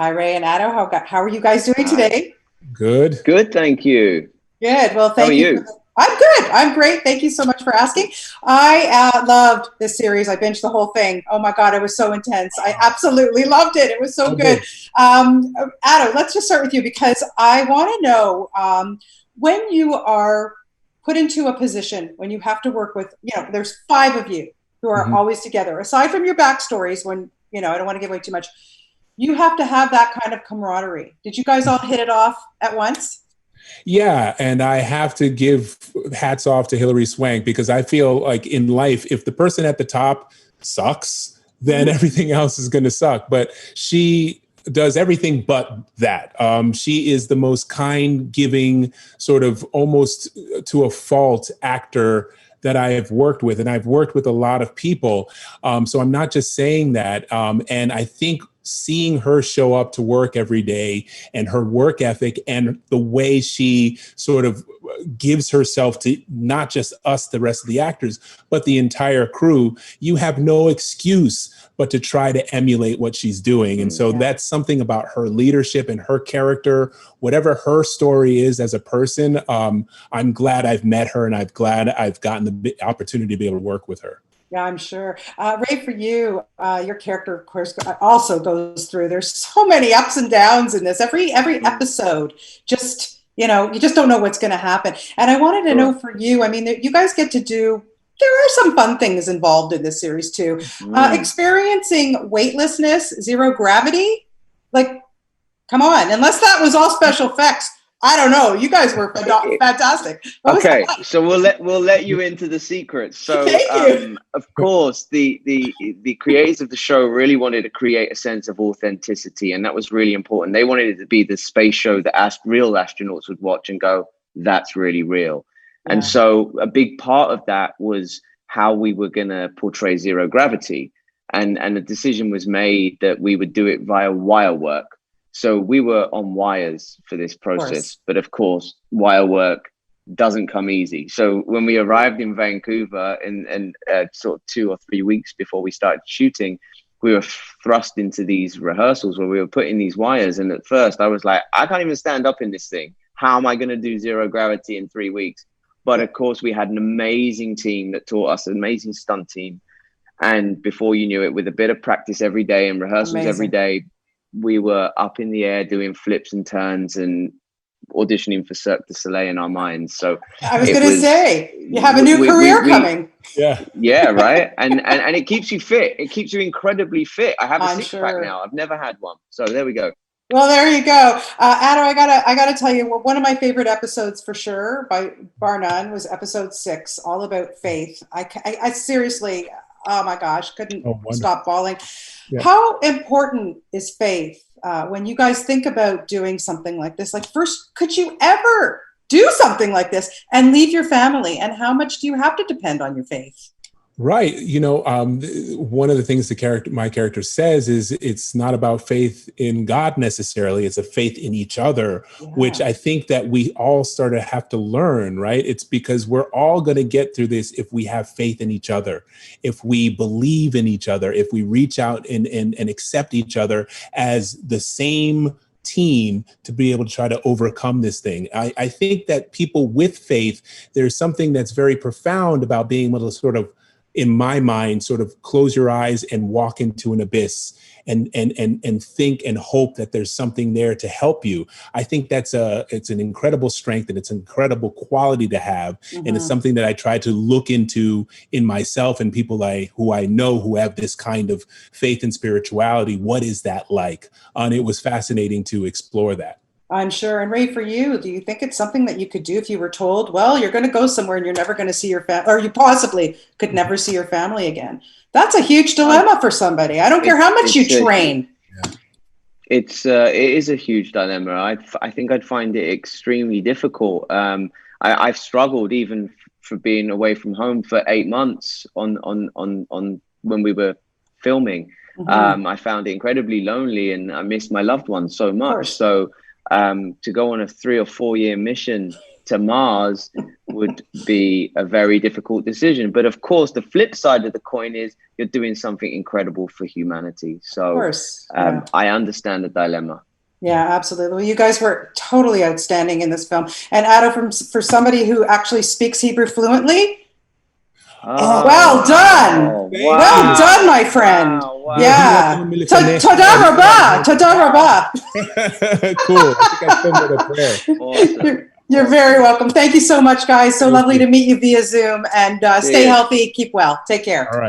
Hi, Ray and Ato. How are you guys doing Hi. today? Good. Good, thank you. Good. Well, How are thank you for you? this. I'm good. I'm great. Thank you so much for asking. I loved this series. I binged the whole thing. Oh my God, it was so intense. I absolutely loved it. It was so Oh, good. good. Ato, let's just start with you because I want to know when you are put into a position when you have to work with, there's five of you who are Mhm. always together. Aside from your backstories, when, I don't want to give away too much, you have to have that kind of camaraderie. Did you guys all hit it off at once? Yeah, and I have to give hats off to Hilary Swank because I feel like in life, if the person at the top sucks, then Mhm. everything else is going to suck. But she does everything but that. She is the most kind, giving, sort of almost to a fault actor that I have worked with, and I've worked with a lot of people. So I'm not just saying that. And I think seeing her show up to work every day and her work ethic and the way she sort of gives herself to not just us, the rest of the actors, but the entire crew, you have no excuse but to try to emulate what she's doing. And Mm. so Yeah. that's something about her leadership and her character, whatever her story is as a person. I'm glad I've met her and I'm glad I've gotten the opportunity to be able to work with her. Yeah, I'm sure. Ray, for you, your character, of course, also goes through. There's so many ups and downs in this. Every Mm. episode, just you just don't know what's going to happen. And I wanted to know Sure. for you. I mean, you guys get to do. There are some fun things involved in this series too. Mm. Experiencing weightlessness, zero gravity. Like, come on! Unless that was all special effects, I don't know. You guys were fantastic. What was that Okay, so we'll let you into the secrets. like? So, Thank you. of course, the creators of the show really wanted to create a sense of authenticity, and that was really important. They wanted it to be the space show that real astronauts would watch and go, "That's really real." And Yeah, so, a big part of that was how we were going to portray zero gravity, and the decision was made that we would do it via wire work. So we were on wires for this of course. process, but of course, wire work doesn't come easy. So when we arrived in Vancouver and sort of 2 or 3 weeks before we started shooting, we were thrust into these rehearsals where we were putting these wires. And at first I was like, I can't even stand up in this thing. How am I going to do zero gravity in 3 weeks? But Yeah, of course, we had an amazing team that taught us, an amazing stunt team. And before you knew it, with a bit of practice every day and rehearsals every amazing. day, we were up in the air doing flips and turns and auditioning for Cirque du Soleil in our minds. So I was it going to was, say, you have a new career we coming, Yeah. yeah, right. And it keeps you fit. It keeps you incredibly fit. I have a I'm six pack sure. now. I've never had one. So there we go. Well, there you go. Adam, I gotta tell you, one of my favorite episodes for sure, by bar none, was episode 6, all about faith. I seriously, oh my gosh, couldn't Oh, wonderful. stop bawling. Yeah. How important is faith when you guys think about doing something like this? Like, first, could you ever do something like this and leave your family? And how much do you have to depend on your faith? Right. One of the things my character says is it's not about faith in God necessarily. It's a faith in each other, which Yeah, I think that we all sort of have to learn, right? It's because we're all going to get through this if we have faith in each other, if we believe in each other, if we reach out and accept each other as the same team to be able to try to overcome this thing. I think that people with faith, there's something that's very profound about being able to sort of, in my mind, sort of close your eyes and walk into an abyss and think and hope that there's something there to help you. I think it's an incredible strength and it's an incredible quality to have. And it's hmm, something that I try to look into in myself and people who I know who have this kind of faith and spirituality. What is that like? And it was fascinating to explore that. I'm sure. And Ray, for you, do you think it's something that you could do if you were told, well, you're going to go somewhere and you're never going to see your family, or you possibly could never see your family again? That's a huge I, dilemma for somebody. I don't care how much you it's a train. it is a huge dilemma. I think I'd find it extremely difficult. I've struggled even for being away from home for 8 months on when we were filming. Hmm. I found it incredibly lonely, and I missed my loved ones so Of much. course. So to go on a 3 or 4 year mission to Mars would be a very difficult decision. But of course, the flip side of the coin is you're doing something incredible for humanity. So Of course. Yeah. I understand the dilemma. Yeah, absolutely. Well, you guys were totally outstanding in this film. And Ato, for somebody who actually speaks Hebrew fluently, well done. Wow. Well done, my friend. Wow. Yeah. Toda rabah. Toda rabah. Cool. I think I filmed it a prayer. Awesome. You're very welcome. Thank you so much, guys. So lovely to meet you via Zoom. And stay healthy. Keep well. Take care. All right.